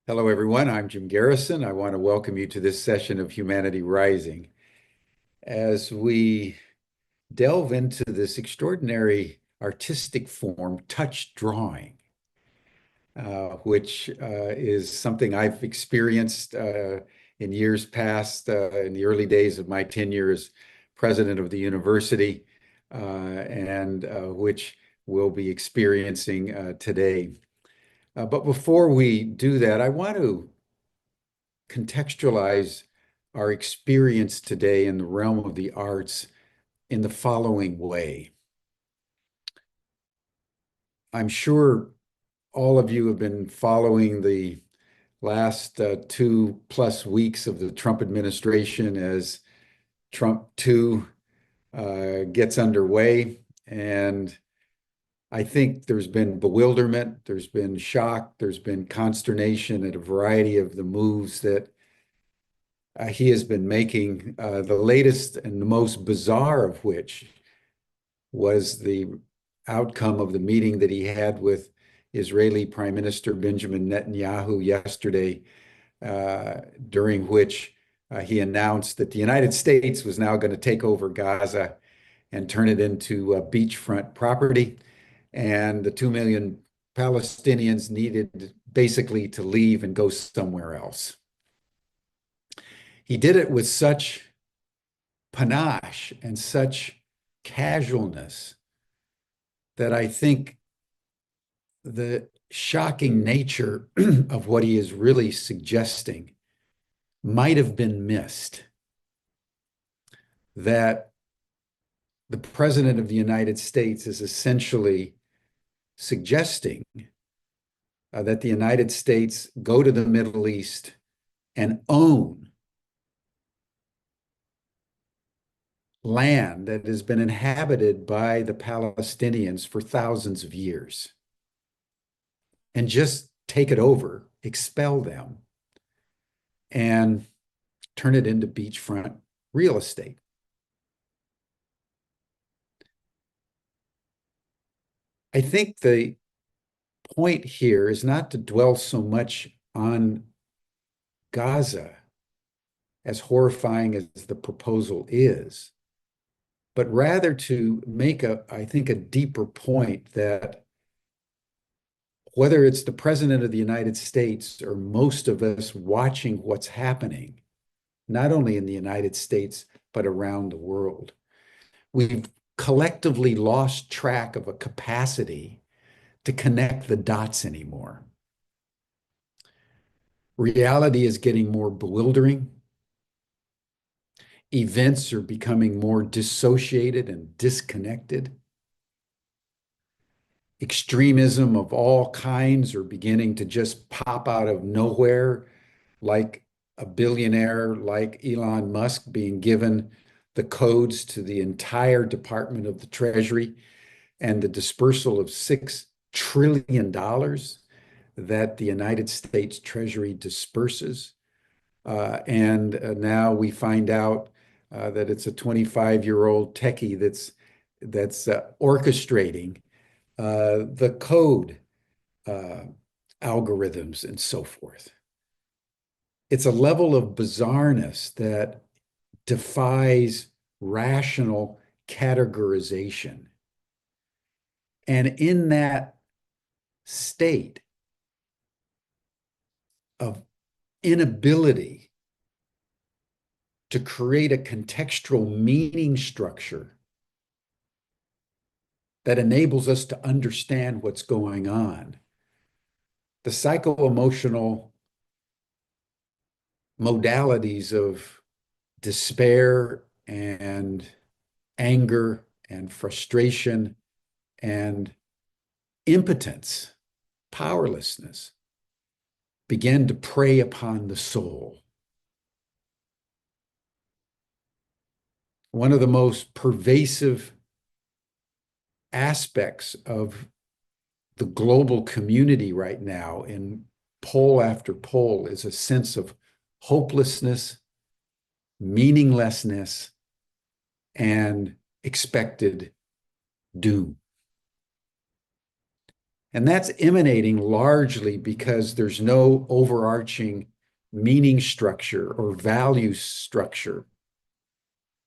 Hello, everyone. I'm Jim Garrison. I want to welcome you to this session of Humanity Rising. As we delve into this extraordinary artistic form, touch drawing, which is something I've experienced in years past, in the early days of my tenure as president of the university, and which we'll be experiencing today. But before we do that, I want to contextualize our experience today in the realm of the arts in the following way. I'm sure all of you have been following the last 2+ weeks of the Trump administration as Trump 2 gets underway. And I think there's been bewilderment, there's been shock, there's been consternation at a variety of the moves that he has been making, the latest and the most bizarre of which was the outcome of the meeting that he had with Israeli Prime Minister Benjamin Netanyahu yesterday, during which he announced that the United States was now going to take over Gaza and turn it into beachfront property. And the 2 million Palestinians needed basically to leave and go somewhere else. He did it with such panache and such casualness that I think the shocking nature of what he is really suggesting might have been missed. That the President of the United States is essentially suggesting that the United States go to the Middle East and own land that has been inhabited by the Palestinians for thousands of years and just take it over, expel them, and turn it into beachfront real estate. I think the point here is not to dwell so much on Gaza, as horrifying as the proposal is, but rather to make I think, a deeper point that whether it's the President of the United States or most of us watching what's happening, not only in the United States, but around the world, we've collectively lost track of a capacity to connect the dots anymore. Reality is getting more bewildering. Events are becoming more dissociated and disconnected. Extremism of all kinds are beginning to just pop out of nowhere, like a billionaire like Elon Musk being given the codes to the entire Department of the Treasury and the dispersal of $6 trillion that the United States Treasury disperses. And now we find out that it's a 25-year-old techie that's orchestrating the code algorithms and so forth. It's a level of bizarreness that defies rational categorization. And in that state of inability to create a contextual meaning structure that enables us to understand what's going on, the psycho-emotional modalities of despair and anger and frustration and impotence, powerlessness, begin to prey upon the soul. One of the most pervasive aspects of the global community right now, in poll after poll, is a sense of hopelessness, meaninglessness, and expected doom. And that's emanating largely because there's no overarching meaning structure or value structure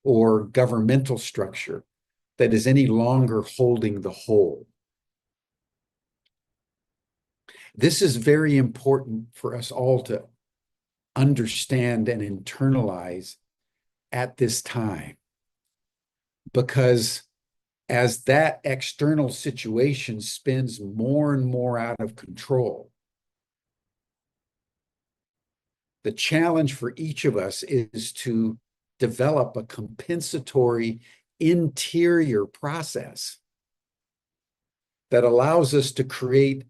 or governmental structure that is any longer holding the whole. This is very important for us all to understand and internalize at this time, because as that external situation spins more and more out of control, the challenge for each of us is to develop a compensatory interior process that allows us to create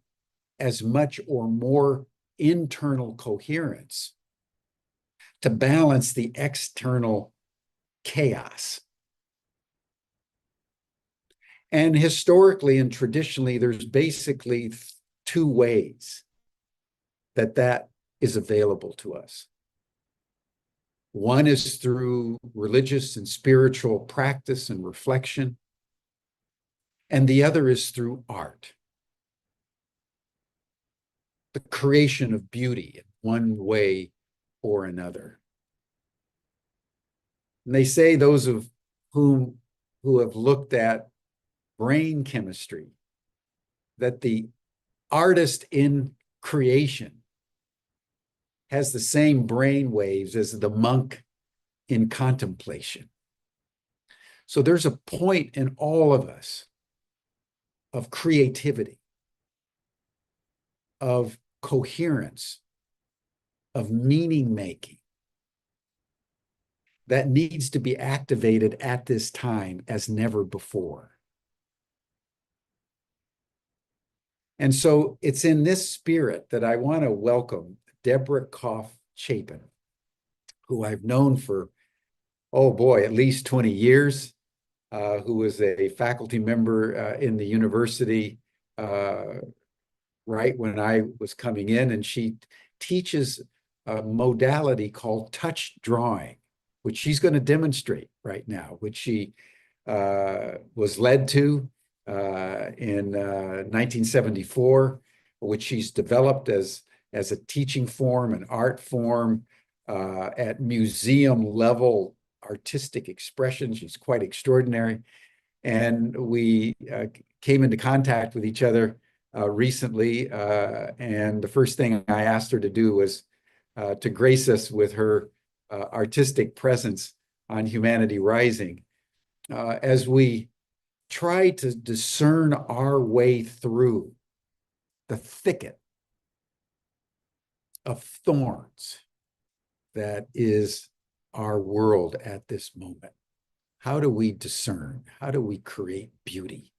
as much or more internal coherence to balance the external chaos. And historically and traditionally, there's basically two ways that that is available to us. One is through religious and spiritual practice and reflection, and the other is through art. The creation of beauty in one way or another. And they say those of who have looked at brain chemistry, that the artist in creation has the same brain waves as the monk in contemplation. So there's a point in all of us of creativity, of coherence, of meaning making that needs to be activated at this time as never before. And so it's in this spirit that I want to welcome Deborah Koff-Chapin, who I've known for, oh boy, at least 20 years, who was a faculty member in the university right when I was coming in. And she teaches a modality called touch drawing, which she's going to demonstrate right now, which she was led to in 1974, which she's developed as a teaching form, an art form at museum level artistic expression. She's quite extraordinary. And we came into contact with each other recently. And the first thing I asked her to do was to grace us with her artistic presence on Humanity Rising as we try to discern our way through the thicket of thorns that is our world at this moment. How do we discern? How do we create beauty?